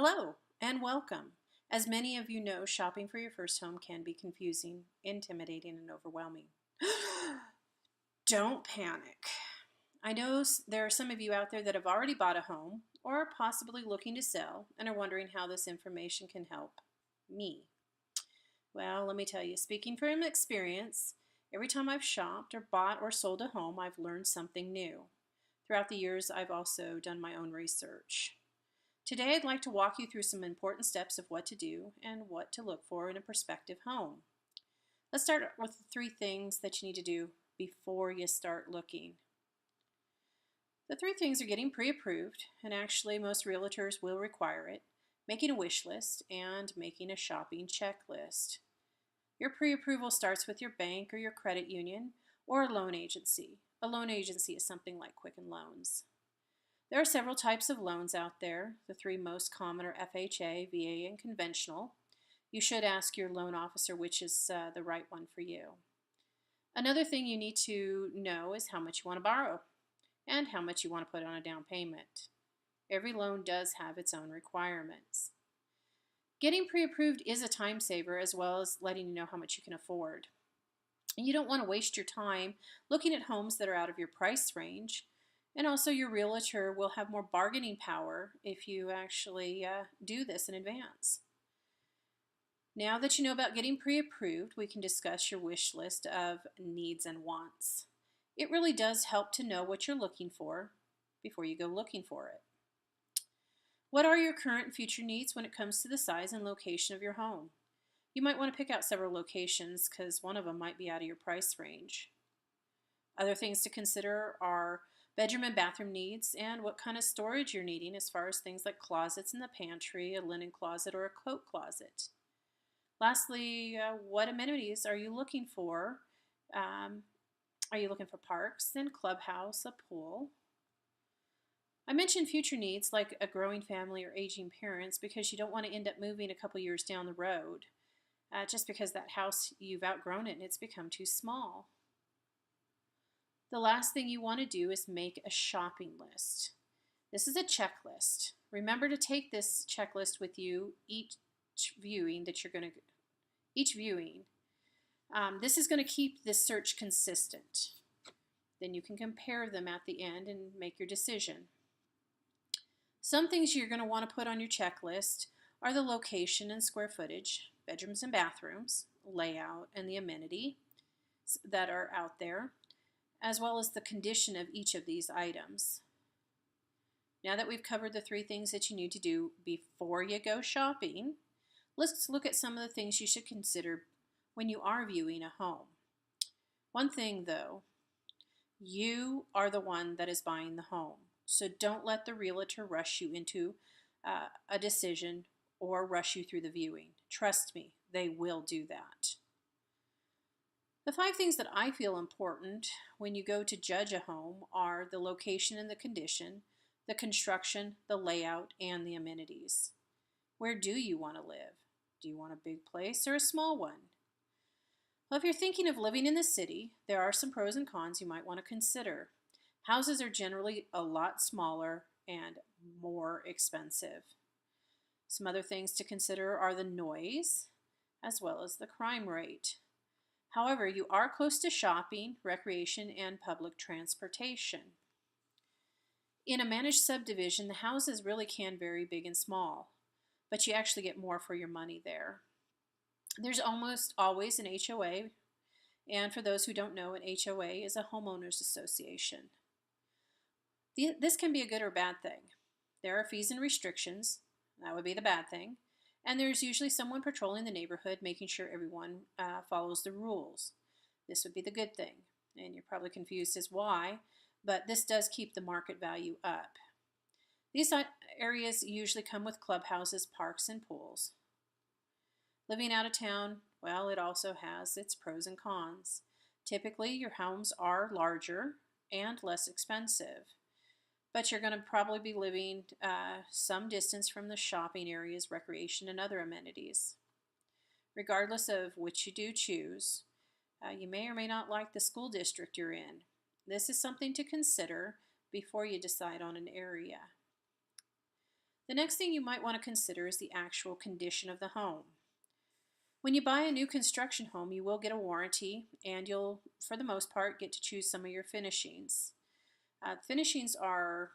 Hello and welcome. As many of you know, shopping for your first home can be confusing, intimidating, and overwhelming. Don't panic. I know there are some of you out there that have already bought a home or are possibly looking to sell and are wondering how this information can help me. Well, let me tell you, speaking from experience, every time I've shopped or bought or sold a home, I've learned something new. Throughout the years, I've also done my own research. Today, I'd like to walk you through some important steps of what to do and what to look for in a prospective home. Let's start with the three things that you need to do before you start looking. The three things are getting pre-approved, and actually most realtors will require it, making a wish list, and making a shopping checklist. Your pre-approval starts with your bank or your credit union or a loan agency. A loan agency is something like Quicken Loans. There are several types of loans out there. The three most common are FHA, VA, and conventional. You should ask your loan officer which is the right one for you. Another thing you need to know is how much you want to borrow and how much you want to put on a down payment. Every loan does have its own requirements. Getting pre-approved is a time saver as well as letting you know how much you can afford. You don't want to waste your time looking at homes that are out of your price range. And also your realtor will have more bargaining power if you actually do this in advance. Now that you know about getting pre-approved, we can discuss your wish list of needs and wants. It really does help to know what you're looking for before you go looking for it. What are your current and future needs when it comes to the size and location of your home? You might want to pick out several locations because one of them might be out of your price range. Other things to consider are bedroom and bathroom needs and what kind of storage you're needing as far as things like closets in the pantry, a linen closet, or a coat closet. Lastly, what amenities are you looking for? Are you looking for parks and clubhouse, a pool? I mentioned future needs like a growing family or aging parents because you don't want to end up moving a couple years down the road just because that house you've outgrown it and it's become too small. The last thing you want to do is make a shopping list. This is a checklist. Remember to take this checklist with you each viewing. This is going to keep this search consistent. Then you can compare them at the end and make your decision. Some things you're going to want to put on your checklist are the location and square footage, bedrooms and bathrooms, layout, and the amenity that are out there, as well as the condition of each of these items. Now that we've covered the three things that you need to do before you go shopping, let's look at some of the things you should consider when you are viewing a home. One thing though, you are the one that is buying the home, so don't let the realtor rush you into a decision or rush you through the viewing. Trust me, they will do that. The 5 things that I feel important when you go to judge a home are the location and the condition, the construction, the layout, and the amenities. Where do you want to live? Do you want a big place or a small one? Well, if you're thinking of living in the city, there are some pros and cons you might want to consider. Houses are generally a lot smaller and more expensive. Some other things to consider are the noise as well as the crime rate. However, you are close to shopping, recreation, and public transportation. In a managed subdivision, the houses really can vary big and small, but you actually get more for your money there. There's almost always an HOA, and for those who don't know, an HOA is a homeowners association. This can be a good or bad thing. There are fees and restrictions, that would be the bad thing. And there's usually someone patrolling the neighborhood making sure everyone follows the rules. This would be the good thing. And you're probably confused as why, but this does keep the market value up. These areas usually come with clubhouses, parks, and pools. Living out of town, well, it also has its pros and cons. Typically, your homes are larger and less expensive. But you're going to probably be living some distance from the shopping areas, recreation, and other amenities. Regardless of which you do choose, you may or may not like the school district you're in. This is something to consider before you decide on an area. The next thing you might want to consider is the actual condition of the home. When you buy a new construction home, you will get a warranty, and you'll, for the most part, get to choose some of your finishings. Finishings are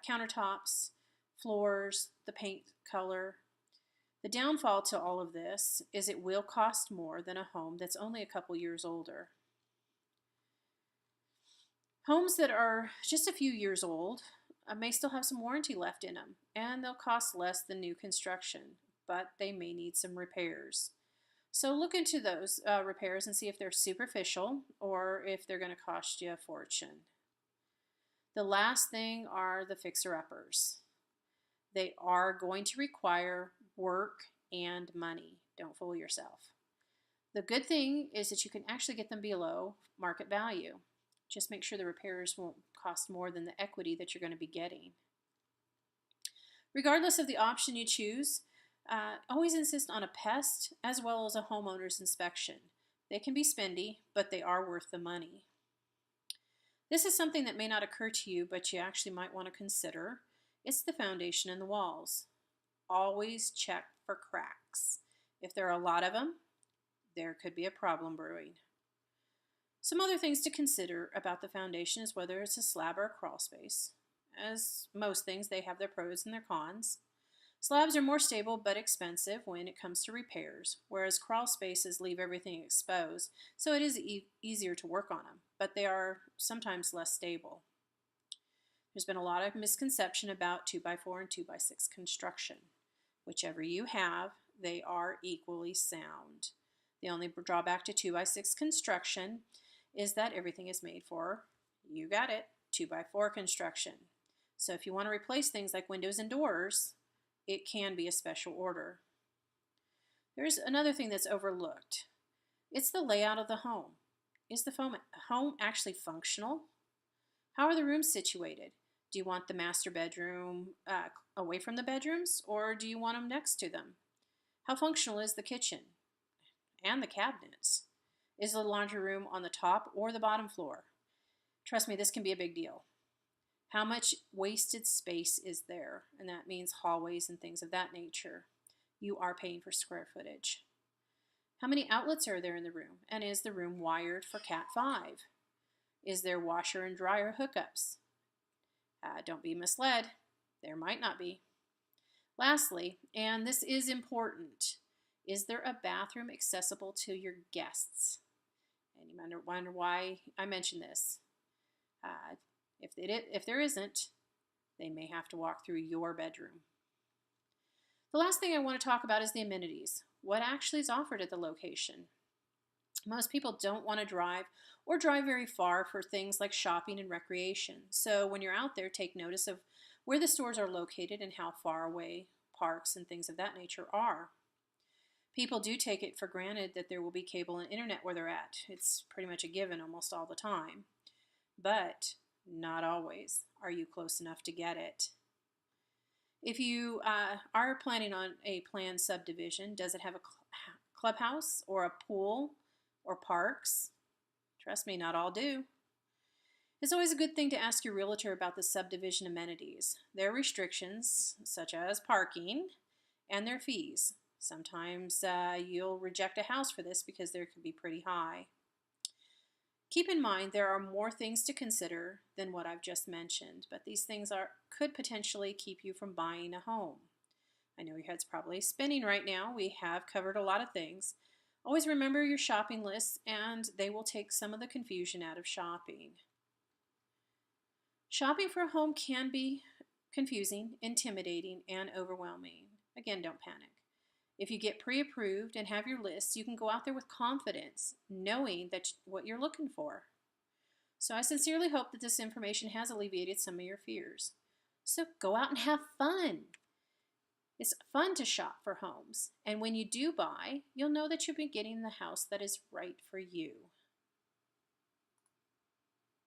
countertops, floors, the paint color. The downfall to all of this is it will cost more than a home that's only a couple years older. Homes that are just a few years old may still have some warranty left in them, and they'll cost less than new construction, but they may need some repairs. So look into those repairs and see if they're superficial or if they're going to cost you a fortune. The last thing are the fixer-uppers. They are going to require work and money. Don't fool yourself. The good thing is that you can actually get them below market value. Just make sure the repairs won't cost more than the equity that you're going to be getting. Regardless of the option you choose, always insist on a pest as well as a homeowner's inspection. They can be spendy, but they are worth the money. This is something that may not occur to you, but you actually might want to consider. It's the foundation and the walls. Always check for cracks. If there are a lot of them, there could be a problem brewing. Some other things to consider about the foundation is whether it's a slab or a crawl space. As most things, they have their pros and their cons. Slabs are more stable but expensive when it comes to repairs, whereas crawl spaces leave everything exposed, so it is easier to work on them, but they are sometimes less stable. There's been a lot of misconception about 2x4 and 2x6 construction. Whichever you have, they are equally sound. The only drawback to 2x6 construction is that everything is made for, you got it, 2x4 construction. So if you want to replace things like windows and doors, it can be a special order. There's another thing that's overlooked. It's the layout of the home. Is the home actually functional? How are the rooms situated? Do you want the master bedroom away from the bedrooms, or do you want them next to them? How functional is the kitchen and the cabinets? Is the laundry room on the top or the bottom floor? Trust me, this can be a big deal. How much wasted space is there? And that means hallways and things of that nature. You are paying for square footage. How many outlets are there in the room? And is the room wired for Cat 5? Is there washer and dryer hookups? Don't be misled. There might not be. Lastly, and this is important, is there a bathroom accessible to your guests? And you might wonder why I mention this. If there isn't, they may have to walk through your bedroom. The last thing I want to talk about is the amenities. What actually is offered at the location? Most people don't want to drive or drive very far for things like shopping and recreation. So when you're out there, take notice of where the stores are located and how far away parks and things of that nature are. People do take it for granted that there will be cable and internet where they're at. It's pretty much a given almost all the time. But not always are you close enough to get it. If you are planning on a planned subdivision, does it have a clubhouse or a pool or parks? Trust me, not all do. It's always a good thing to ask your realtor about the subdivision amenities, their restrictions, such as parking, and their fees. Sometimes you'll reject a house for this because they could be pretty high. Keep in mind there are more things to consider than what I've just mentioned, but these things could potentially keep you from buying a home. I know your head's probably spinning right now. We have covered a lot of things. Always remember your shopping lists, and they will take some of the confusion out of shopping. Shopping for a home can be confusing, intimidating, and overwhelming. Again, don't panic. If you get pre-approved and have your lists, you can go out there with confidence, knowing that what you're looking for. So I sincerely hope that this information has alleviated some of your fears. So go out and have fun. It's fun to shop for homes, and when you do buy, you'll know that you'll be getting the house that is right for you.